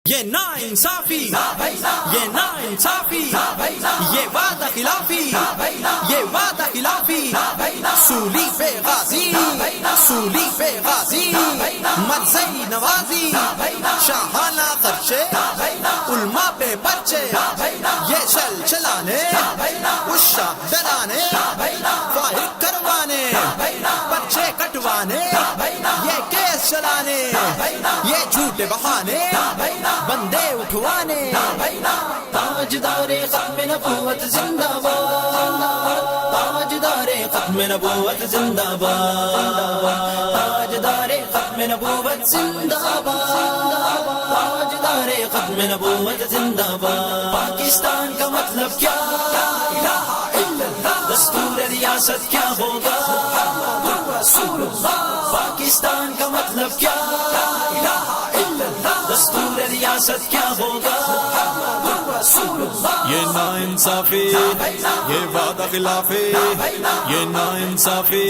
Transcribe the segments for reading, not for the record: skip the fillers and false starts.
یہ نا انصافی، یہ نا انصافی، یہ وعدہ خلافی، یہ وعدہ خلافی، سولی پہ غازی، سولی پہ غازی، مرزئی نوازی، شاہانہ خرچے، علماء پہ پرچے، یہ چل چلانے، عشاء ڈرانے، فارغ کروانے، پرچے کٹوانے، یہ کیس چلانے، یہ جھوٹے بہانے، بندے اٹھوانے۔ تاجدار ختم نبوت زندہ باد، تاجدار ختم نبوت زندہ باد، تاجدار ختم نبوت زندہ باد، تاجدار ختم نبوت زندہ باد۔ پاکستان کا مطلب کیا؟ لا الہ الا اللہ۔ دستور ریاست کیا ہوگا؟ محمد رسول اللہ۔ پاکستان کا مطلب کیا؟ لا الہ الا اللہ۔ دستور ریاست کیا ہوگا؟ محمد رسول اللہ۔ یہ نا انصافی، یہ وعدہ خلافی، یہ نا انصافی،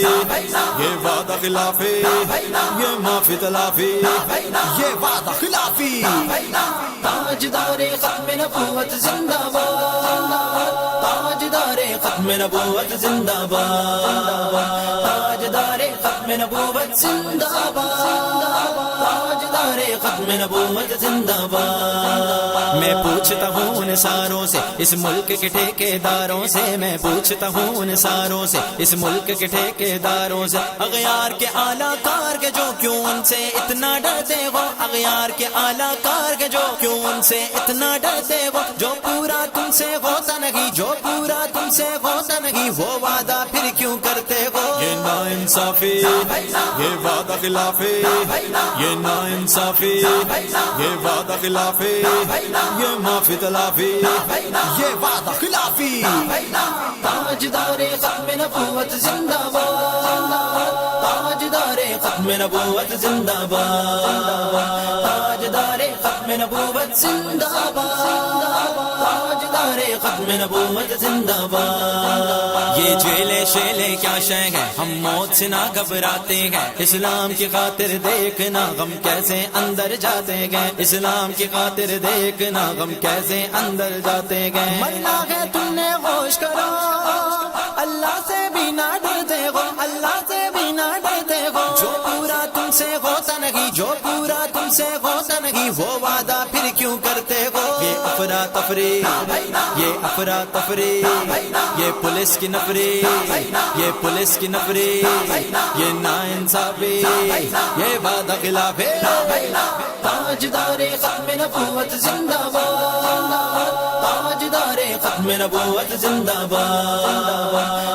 یہ وعدہ خلافی، یہ معافی تلافی، یہ وعدہ خلافی۔ تاجدار ختم نبوت زندہ باد، تاجدار ختم نبوت زندہ باد، تاجدار ختم نبوت زندہ باد، تاجدار ختم نبوت زندہ باد۔ میں پوچھتا ہوں ان ساروں سے، اس ملک کے ٹھیکے داروں سے، میں پوچھتا ہوں ان ساروں سے، اس ملک کے ٹھیکے داروں سے، اغیار کے اعلیٰ کار کے جو کیوں ان سے اتنا ڈرتے ہو، اغیار کے اعلیٰ کار کے جو کیوں ان سے اتنا ڈرتے ہو، جو پورا تم سے ہوتا نہیں، جو پورا تم سے ہوتا نہیں، وہ وعدہ پھر کیوں کرتے ہو؟ یہ نا انصافی، یہ وعدہ خلافی، یہ نا انصافی، یہ وعدہ خلافی، یہ معافی تلافی، یہ وعدہ خلافی۔ تاجدار ختم نبوت زندہ باد، تاجدار ختم نبوت زندہ باد، تاجدار ختم نبوت زندہ باد، تاجدار ختم نبوت زندہ باد۔ یہ جیلے شیلے کیا شے ہے، ہم موت سے نہ گھبراتے ہیں، اسلام کی خاطر دیکھنا غم کیسے اندر جاتے گئے، اسلام کی خاطر دیکھنا غم کیسے اندر جاتے گئے۔ مرنا ہے تم نے ہوش کرو، اللہ سے بھی نہ ڈرتے ہو، اللہ سے بھی نہ ڈرتے ہو، جو پورا تم سے ہوتا نہیں، جو پورا تم سے ہوتا نہیں، وہ وعدہ پھر کیوں کرتے ہو؟ یہ افراتفری، یہ افراتفری، یہ پولیس کی نفری، یہ پولیس کی نفری، یہ ناانصافی، یہ وعدہ خلافی۔ تاجدار ختم نبوت زندہ باد، تاجدار ختم نبوت زندہ باد،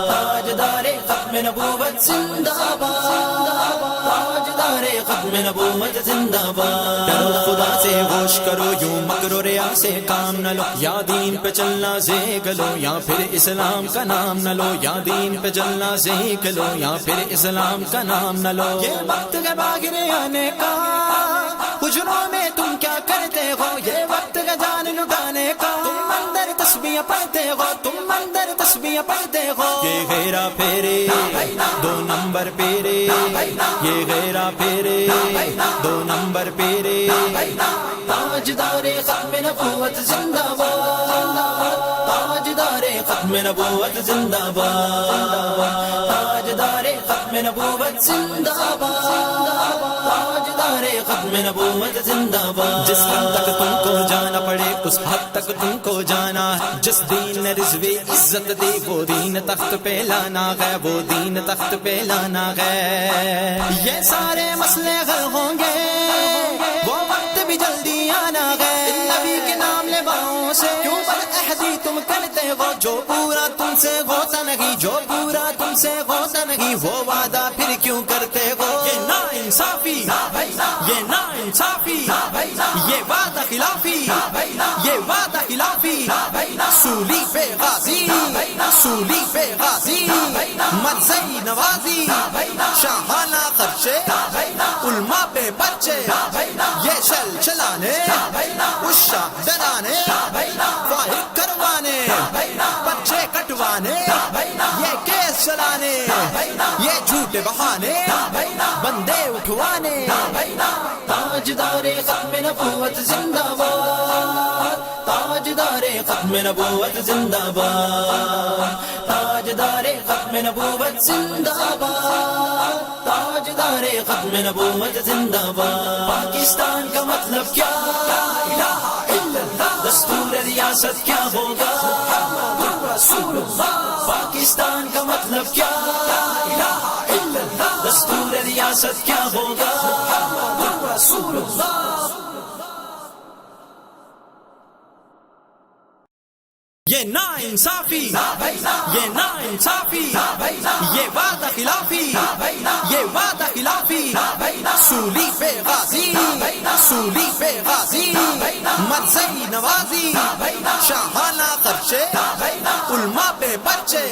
تاجدار ختم نبوت زندہ باد، تاجدار ختم نبوت زندہ باد۔ ڈرو خدا سے ہوش کرو، یوں مکر و ریا سے کام نہ لو، یا دین پہ چلنا سیکھ لو یا پھر اسلام کا نام نہ لو، یا دین پہ چلنا سیکھ لو یا پھر اسلام کا نام نہ لو۔ یہ وقت ہے باغرے آنے کا، حجروں میں تم کیا کرتے ہو، یہ وقت ہے جان لٹانے کا، تم اندر تسبیح پڑھتے ہو، تم اندر تسبیح پڑھتے ہو۔ یہ غیرہ پھیرے دو نمبر پیرے، یہ غیرہ پھیرے دو نمبر پیرے۔ تاجدار ختم نبوت زندہ باد، تاجدار ختم نبوت زندہ باد، تاجدار ختم نبوت زندہ باد، تاجدار ختم نبوت زندہ باد۔ جس حد تک تم کو جانا پڑے اس حد تک تم کو جانا ہے، جس دین نے رضوی عزت دی وہ دین تخت پہ لانا ہے، وہ دین تخت پہ لانا ہے۔ یہ سارے مسئلے حل ہوں گے، وہ وقت بھی جلدی آنا ہے۔ نبی کے نام لے باؤں سے کیوں بدعہدی تم کرتے ہو، جو پورا تم سے ہوتا نہیں، جو پورا تم سے ہوتا نہیں، وہ وعدہ پھر کیوں کرتے ہو؟ یہ نا انصافی، یہ نا انصافی، یہ وعدہ خلافی، یہ وعدہ خلافی، سولی پہ غازی، سولی پہ غازی، مرزئی نوازی، شاہانہ خرچے، علماء پہ پرچے، یہ چل چلانے، عشاء ڈرانے، فارغ کروانے، پرچے کٹوانے، یہ کیس چلانے، یہ جھوٹے بہانے، بندے اٹھوانے۔ تاجدار ختم نبوت زندہ باد تاجدار ختم نبوت زندہ باد تاجدار ختم نبوت زندہ باد تاجدار ختم نبوت زندہ باد پاکستان کا مطلب کیا لا الہ الا اللہ دستور ریاست کیا ہوگا محمد رسول اللہ پاکستان کا مطلب کیا لا الہ الا اللہ دستور ریاست کیا ہوگا محمد رسول اللہ یہ نا انصافی یہ نا انصافی یہ وعدہ خلافی یہ وعدہ خلافی سولی پہ غازی سولی پہ غازی مرزئی نوازی شاہانہ خرچے علماء پہ بچے